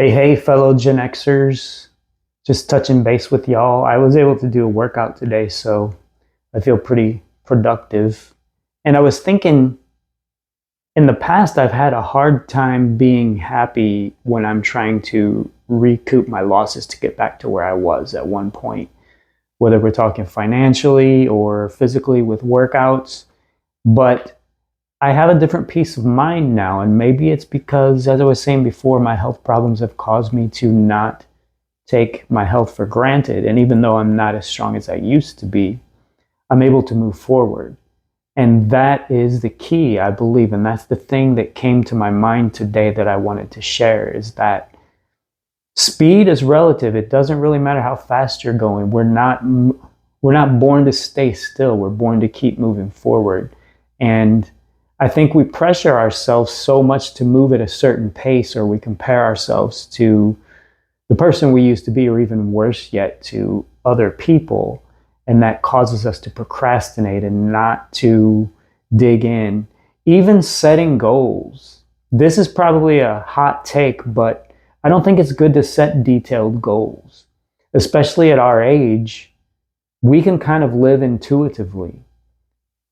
Hey, fellow Gen Xers. Just touching base with y'all. I was able to do a workout today, so I feel pretty productive. And I was thinking in the past, I've had a hard time being happy when I'm trying to recoup my losses to get back to where I was at one point, whether we're talking financially or physically with workouts. But I have a different peace of mind now, and maybe it's because, as I was saying before, my health problems have caused me to not take my health for granted. And even though I'm not as strong as I used to be, I'm able to move forward. And that is the key, I believe. And that's the thing that came to my mind today that I wanted to share is that speed is relative. It doesn't really matter how fast you're going. We're not born to stay still. We're born to keep moving forward. And I think we pressure ourselves so much to move at a certain pace, or we compare ourselves to the person we used to be, or even worse yet, to other people. And that causes us to procrastinate and not to dig in. Even setting goals. This is probably a hot take, but I don't think it's good to set detailed goals. Especially at our age, we can kind of live intuitively.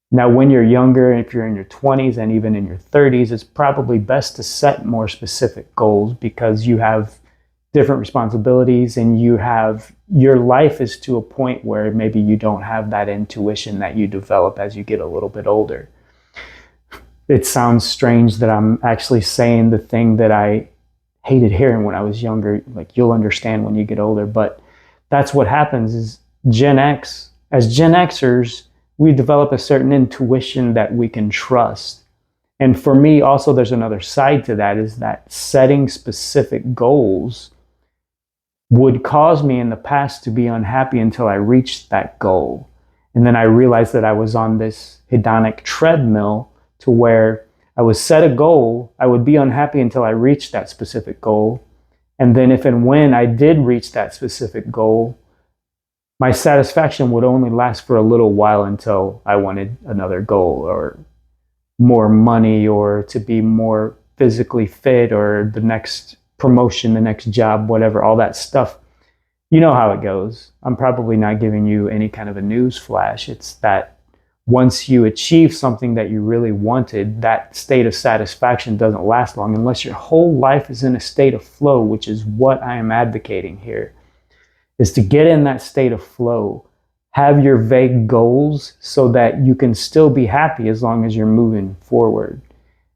Now, when you're younger, if you're in your 20s and even in your 30s, it's probably best to set more specific goals because you have different responsibilities and your life is to a point where maybe you don't have that intuition that you develop as you get a little bit older. It sounds strange that I'm actually saying the thing that I hated hearing when I was younger, like you'll understand when you get older, but that's what happens is as Gen Xers, we develop a certain intuition that we can trust. And for me, also, there's another side to that is that setting specific goals would cause me in the past to be unhappy until I reached that goal. And then I realized that I was on this hedonic treadmill to where I would set a goal, I would be unhappy until I reached that specific goal. And then if and when I did reach that specific goal, my satisfaction would only last for a little while until I wanted another goal or more money or to be more physically fit or the next promotion, the next job, whatever, all that stuff. You know how it goes. I'm probably not giving you any kind of a news flash. It's that once you achieve something that you really wanted, that state of satisfaction doesn't last long unless your whole life is in a state of flow, which is what I am advocating here. Is to get in that state of flow, have your vague goals so that you can still be happy as long as you're moving forward.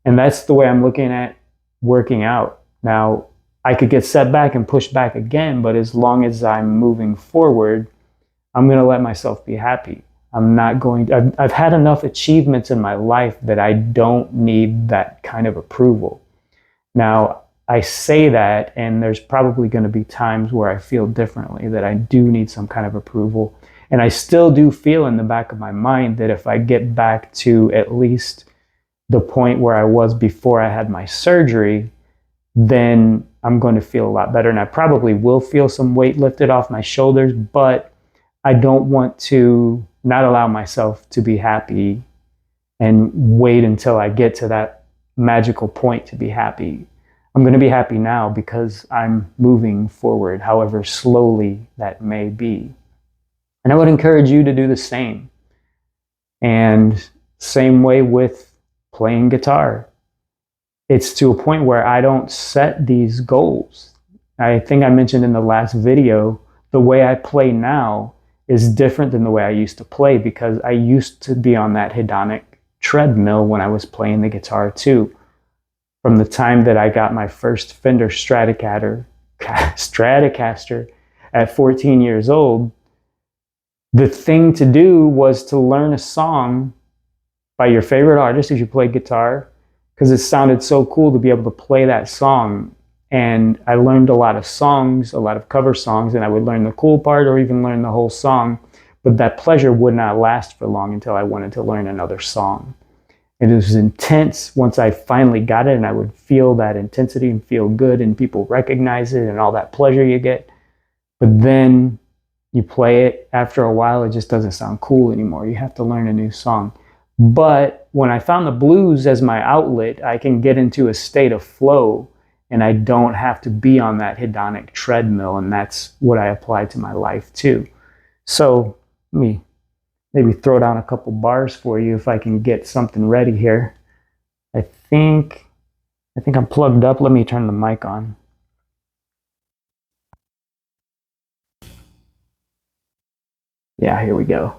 And that's the way I'm looking at working out. Now, I could get set back and pushed back again, but as long as I'm moving forward, I'm going to let myself be happy. I've had enough achievements in my life that I don't need that kind of approval. Now, I say that, and there's probably going to be times where I feel differently, that I do need some kind of approval. And I still do feel in the back of my mind that if I get back to at least the point where I was before I had my surgery, then I'm going to feel a lot better. And I probably will feel some weight lifted off my shoulders, but I don't want to not allow myself to be happy and wait until I get to that magical point to be happy. I'm going to be happy now because I'm moving forward, however slowly that may be. And I would encourage you to do the same. And same way with playing guitar. It's to a point where I don't set these goals. I think I mentioned in the last video, the way I play now is different than the way I used to play because I used to be on that hedonic treadmill when I was playing the guitar too. From the time that I got my first Fender Stratocaster at 14 years old, the thing to do was to learn a song by your favorite artist if you play guitar, because it sounded so cool to be able to play that song. And I learned a lot of songs, a lot of cover songs, and I would learn the cool part or even learn the whole song. But that pleasure would not last for long until I wanted to learn another song. And it was intense once I finally got it, and I would feel that intensity and feel good, and people recognize it and all that pleasure you get. But then you play it, after a while, it just doesn't sound cool anymore. You have to learn a new song. But when I found the blues as my outlet, I can get into a state of flow and I don't have to be on that hedonic treadmill. And that's what I apply to my life too. So let me maybe throw down a couple bars for you if I can get something ready here. I think I'm plugged up. Let me turn the mic on. Yeah, here we go.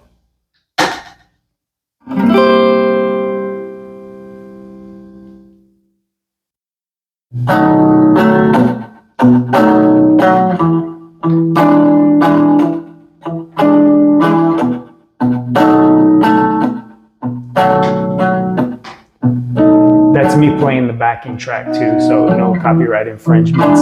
That's me playing the backing track too, so no copyright infringements.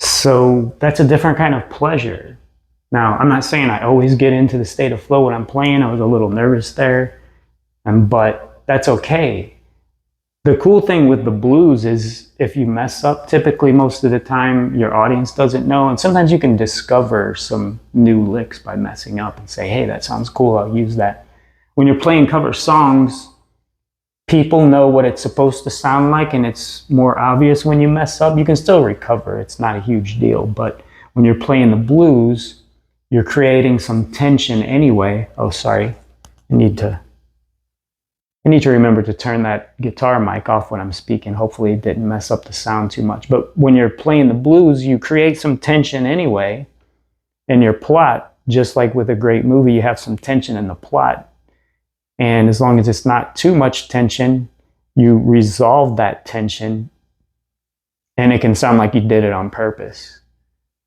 So that's a different kind of pleasure. Now, I'm not saying I always get into the state of flow when I'm playing. I was a little nervous there, but that's okay. The cool thing with the blues is if you mess up, typically most of the time your audience doesn't know, and sometimes you can discover some new licks by messing up and say, hey, that sounds cool, I'll use that. When you're playing cover songs, people know what it's supposed to sound like, and it's more obvious when you mess up. You can still recover, it's not a huge deal, but when you're playing the blues, you're creating some tension anyway. Oh, sorry, I need to remember to turn that guitar mic off when I'm speaking. Hopefully it didn't mess up the sound too much. But when you're playing the blues, you create some tension anyway in your plot. Just like with a great movie, you have some tension in the plot. And as long as it's not too much tension, you resolve that tension, and it can sound like you did it on purpose.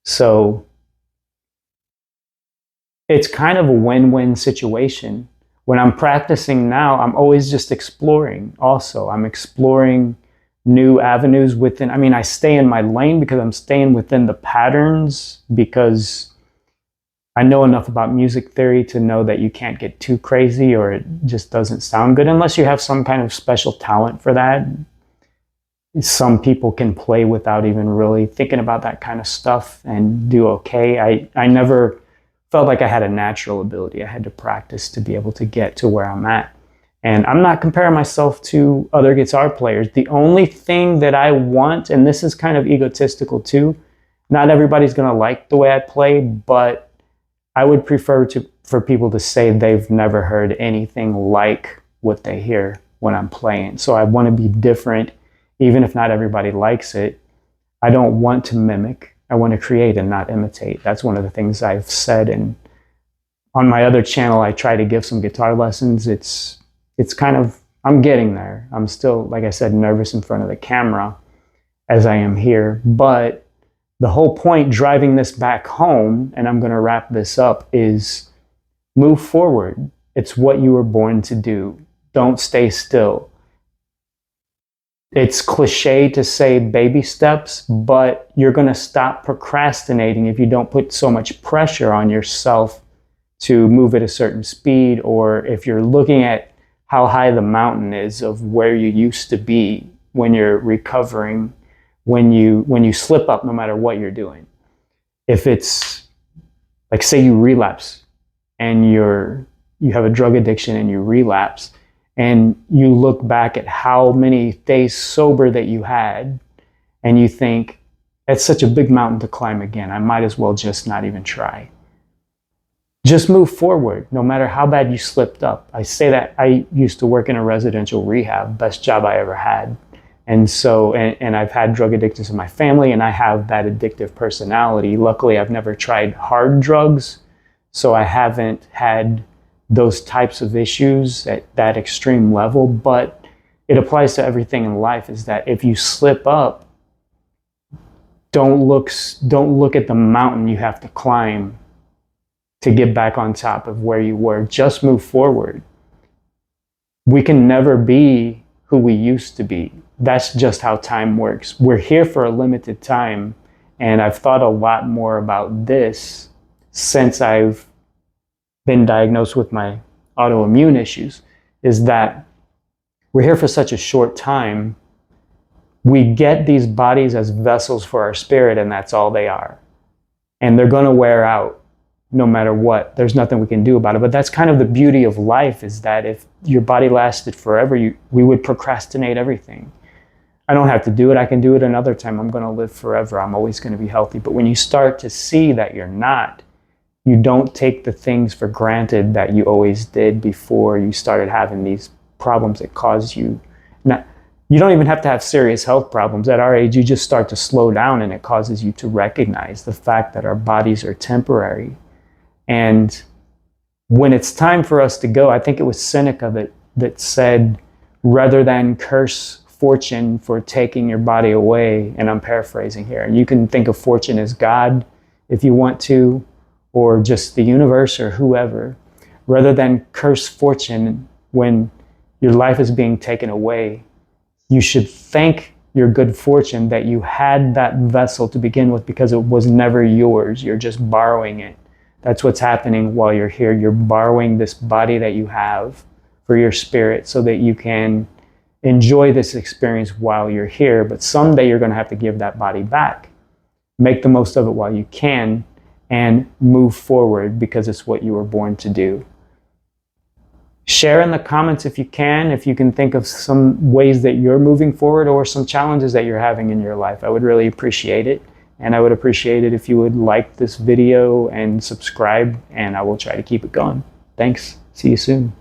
So it's kind of a win-win situation. When I'm practicing now, I'm always just exploring also. I'm exploring new avenues within. I mean, I stay in my lane because I'm staying within the patterns, because I know enough about music theory to know that you can't get too crazy or it just doesn't sound good unless you have some kind of special talent for that. Some people can play without even really thinking about that kind of stuff and do okay. I never felt like I had a natural ability. I had to practice to be able to get to where I'm at. And I'm not comparing myself to other guitar players. The only thing that I want, and this is kind of egotistical too, not everybody's going to like the way I play, but I would prefer for people to say they've never heard anything like what they hear when I'm playing. So I want to be different, even if not everybody likes it. I don't want to mimic. I want to create and not imitate. That's one of the things I've said in On my other channel, I try to give some guitar lessons. It's kind of, I'm getting there. I'm still, like I said, nervous in front of the camera as I am here. But the whole point driving this back home, and I'm going to wrap this up, is move forward. It's what you were born to do. Don't stay still. It's cliche to say baby steps, but you're going to stop procrastinating if you don't put so much pressure on yourself to move at a certain speed, or if you're looking at how high the mountain is of where you used to be when you're recovering, when you slip up, no matter what you're doing. If it's like, say you relapse and you have a drug addiction and you relapse, and you look back at how many days sober that you had, and you think, it's such a big mountain to climb again. I might as well just not even try. Just move forward, no matter how bad you slipped up. I say that I used to work in a residential rehab, best job I ever had. And so, and I've had drug addictions in my family, and I have that addictive personality. Luckily, I've never tried hard drugs, so I haven't had those types of issues at that extreme level. But it applies to everything in life, is that if you slip up, don't look at the mountain you have to climb to get back on top of where you were. Just move forward. We can never be who we used to be. That's just how time works. We're here for a limited time, and I've thought a lot more about this since I've been diagnosed with my autoimmune issues, is that we're here for such a short time. We get these bodies as vessels for our spirit, and that's all they are. And they're going to wear out no matter what. There's nothing we can do about it. But that's kind of the beauty of life, is that if your body lasted forever, we would procrastinate everything. I don't have to do it. I can do it another time. I'm going to live forever. I'm always going to be healthy. But when you start to see that you're not, you don't take the things for granted that you always did before you started having these problems that cause you. Now, you don't even have to have serious health problems. At our age, you just start to slow down, and it causes you to recognize the fact that our bodies are temporary. And when it's time for us to go, I think it was Seneca that said, rather than curse fortune for taking your body away, and I'm paraphrasing here, and you can think of fortune as God if you want to, or just the universe or whoever, rather than curse fortune when your life is being taken away, you should thank your good fortune that you had that vessel to begin with, because it was never yours. You're just borrowing it. That's what's happening while you're here. You're borrowing this body that you have for your spirit so that you can enjoy this experience while you're here. But someday you're going to have to give that body back. Make the most of it while you can, and move forward, because it's what you were born to do. Share in the comments if you can think of some ways that you're moving forward, or some challenges that you're having in your life. I would really appreciate it. And I would appreciate it if you would like this video and subscribe, and I will try to keep it going. Thanks. See you soon.